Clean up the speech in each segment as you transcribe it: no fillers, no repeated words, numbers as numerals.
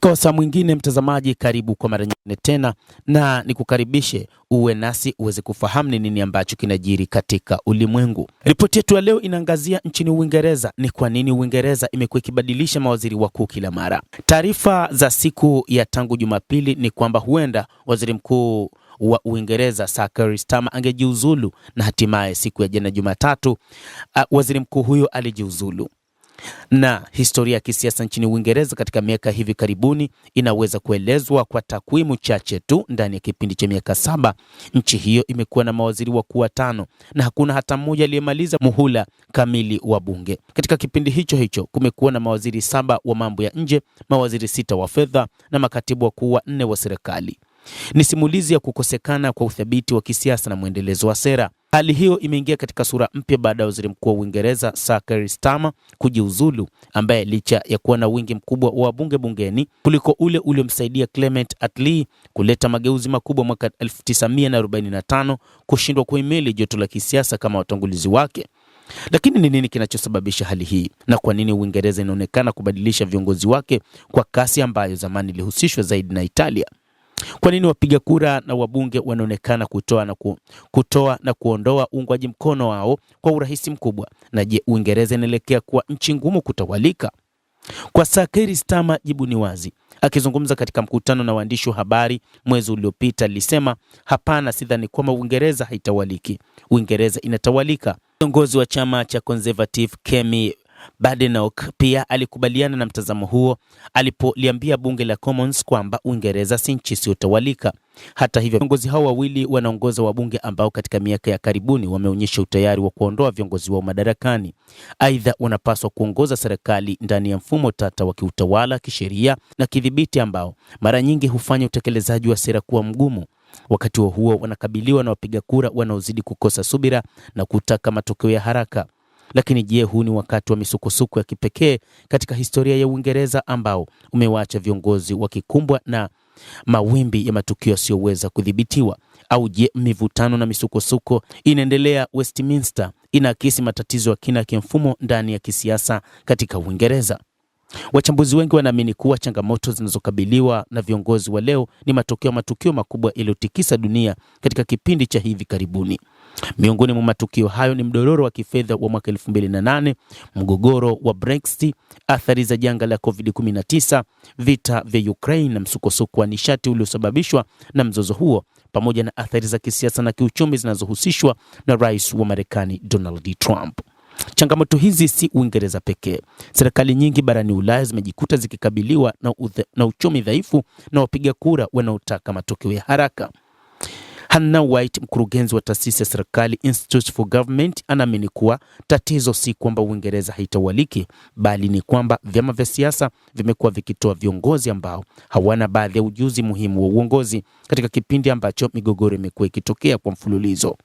Katika wasaa mwingine, mtazamaji, karibu kwa mara nyingine tena, na nikukaribishe uwe nasi uweze kufahamu ni nini ambacho kinajiri katika ulimwengu. Ripoti yetu ya leo inaangazia nchini Uingereza. Ni kwa nini Uingereza imekuwa ikibadilisha mawaziri wakuu kila mara. Taarifa za siku ya tangu Jumapili ni kwamba huenda waziri mkuu wa Uingereza Sir Keir Starmer angejiuzulu, na hatimaye siku ya jana Jumatatu waziri mkuu huyo alijiuzulu. Na historia ya kisiasa nchini Uingereza katika miaka hivi karibuni inaweza kuelezwa kwa takwimu chache tu. Ndani ya kipindi cha miaka 7, nchi hiyo imekuwa na mawaziri wakuu 5 na hakuna hata mmoja aliyemaliza muhula kamili wa bunge. Katika kipindi hicho kumekuwa na mawaziri 7 wa mambo ya nje, mawaziri 6 wa fedha na makatibu wakuu 4 wa serikali. Ni simulizi ya kukosekana kwa uthabiti wa kisiasa na mwendelezo wa sera. Hali hiyo imeingia katika sura mpya baada ya waziri mkuu wa Uingereza Sir Keir Starmer kujiuzulu, ambaye licha ya kuwa na wingi mkubwa wa wabunge bungeni kuliko ule uliomsaidia Clement Attlee kuleta mageuzi makubwa mwaka 1945, kushindwa kuhimili joto la kisiasa kama watangulizi wake. Lakini ni nini kinachosababisha hali hii, na kwa nini Uingereza inaonekana kubadilisha viongozi wake kwa kasi ambayo zamani ilihusishwa zaidi na Italia? Kwa nini wapiga kura na wabunge wanaonekana kutoa na kuondoa uungwaji mkono wao kwa urahisi mkubwa? Na je, Uingereza inaelekea kuwa nchi ngumu kutawalika? Kwa Sir Keir Starmer, jibu ni wazi. Akizungumza katika mkutano na waandishi wa habari mwezi uliopita, alisema, hapana, sidhani kwamba Uingereza haitawaliki. Uingereza inatawalika. Kiongozi wa chama cha Conservative Kemi Badenoch pia alikubaliana na mtazamo huo alipoliambia bunge la Commons kwamba Uingereza si nchi isiyotawalika. Hata hivyo, viongozi hao wawili wanaongoza wabunge ambao katika miaka ya karibuni wameonyesha utayari wa kuondoa viongozi wao madarakani. Aidha, wanapaswa kuongoza serikali ndani ya mfumo tata wa kiutawala, kisheria na kidhibiti ambao mara nyingi hufanya utekelezaji wa sera kuwa mgumu. Wakati huo wanakabiliwa na wapiga kura wanaozidi kukosa subira na kutaka matokeo ya haraka. Lakini je, huu ni wakati wa misukosuko ya kipekee katika historia ya Uingereza ambao umewaacha viongozi wakikumbwa na mawimbi ya matukio yasiyoweza kudhibitiwa? Au je, mivutano na misukosuko inaendelea Westminster inaakisi matatizo ya kina kimfumo ndani ya kisiasa katika Uingereza? Wachambuzi wengi wanaamini kuwa changamoto zinazokabiliwa na viongozi wa leo ni matokeo ya matukio makubwa yaliyotikisa dunia katika kipindi cha hivi karibuni. Miongoni mwa matukio hayo ni mdororo wa kifedha wa mwaka 2008, mgogoro wa Brexit, athari za janga la COVID-19, vita vya Ukraine na msukosuko wa nishati uliosababishwa na mzozo huo, pamoja na athari za kisiasa na kiuchumi zinazohusishwa na rais wa Marekani Donald Trump. Changamoto hizi si Uingereza pekee. Serikali nyingi barani Ulaya zimejikuta zikikabiliwa na uchumi dhaifu na wapiga kura wanaotaka matokeo ya haraka. Hannah White, mkurugenzi wa taasisi ya serikali Institute for Government, anaamini kuwa tatizo si kwamba Uingereza haitawaliki, bali ni kwamba vyama vya siasa vimekuwa vikitoa viongozi ambao hawana baadhi ya ujuzi muhimu wa uongozi katika kipindi ambacho migogoro imekuwa ikitokea kwa mfululizo.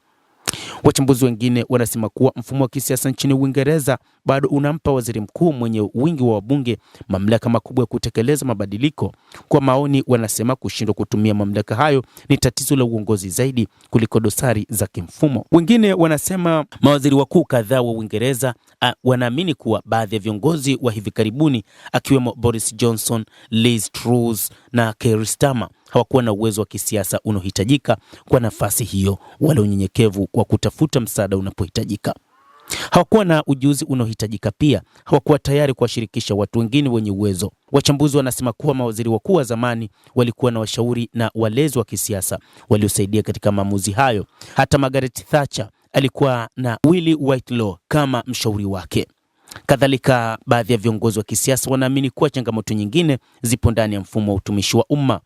Wachambuzi wengine wanasema kuwa mfumo wa kisiasa nchini Uingereza bado unampa waziri mkuu mwenye wingi wa wabunge mamlaka makubwa ya kutekeleza mabadiliko. Kwa maoni, wanasema kushindwa kutumia mamlaka hayo ni tatizo la uongozi zaidi kuliko dosari za kimfumo. Wengine wanasema mawaziri wakuu kadhaa wa Uingereza wanaamini kuwa baadhi ya viongozi wa hivi karibuni akiwemo Boris Johnson, Liz Truss na Keir Starmer hawakuwa na uwezo wa kisiasa unaohitajika kwa nafasi hiyo, wala unyenyekevu wa kutafuta msaada unapohitajika. Hawakuwa na ujuzi unaohitajika, pia hawakuwa tayari kuwashirikisha watu wengine wenye uwezo. Wachambuzi wanasema kuwa mawaziri wakuu wa zamani walikuwa na washauri na walezi wa kisiasa waliosaidia katika maamuzi hayo. Hata Margaret Thatcher alikuwa na Willie Whitelaw kama mshauri wake. Kadhalika, baadhi ya viongozi wa kisiasa wanaamini kuwa changamoto nyingine zipo ndani ya mfumo wa utumishi wa umma.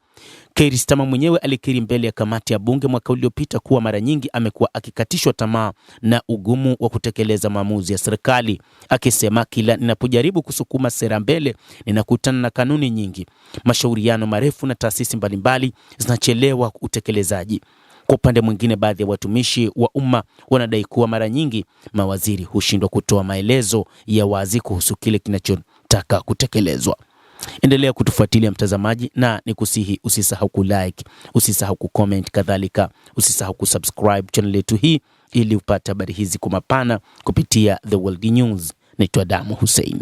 Keir Starmer mwenyewe alikiri mbele ya kamati ya bunge mwaka uliopita kuwa mara nyingi amekuwa akikatishwa tamaa na ugumu wa kutekeleza maamuzi ya serikali, akisema, kila ninapojaribu kusukuma sera mbele ninakutana na kanuni nyingi, mashauriano marefu na taasisi mbalimbali zinachelewa utekelezaji. Kwa upande mwingine, baadhi ya watumishi wa umma wanadai kuwa mara nyingi mawaziri hushindwa kutoa maelezo ya wazi kuhusu kile kinachotaka kutekelezwa. Endelea kutufuatilia mtazamaji, na nikusihi usisahau kulike, usisahau kucomment, kadhalika usisahau kusubscribe channel yetu hii ili upate habari hizi kwa mapana kupitia The World News. Naitwa Damu Hussein.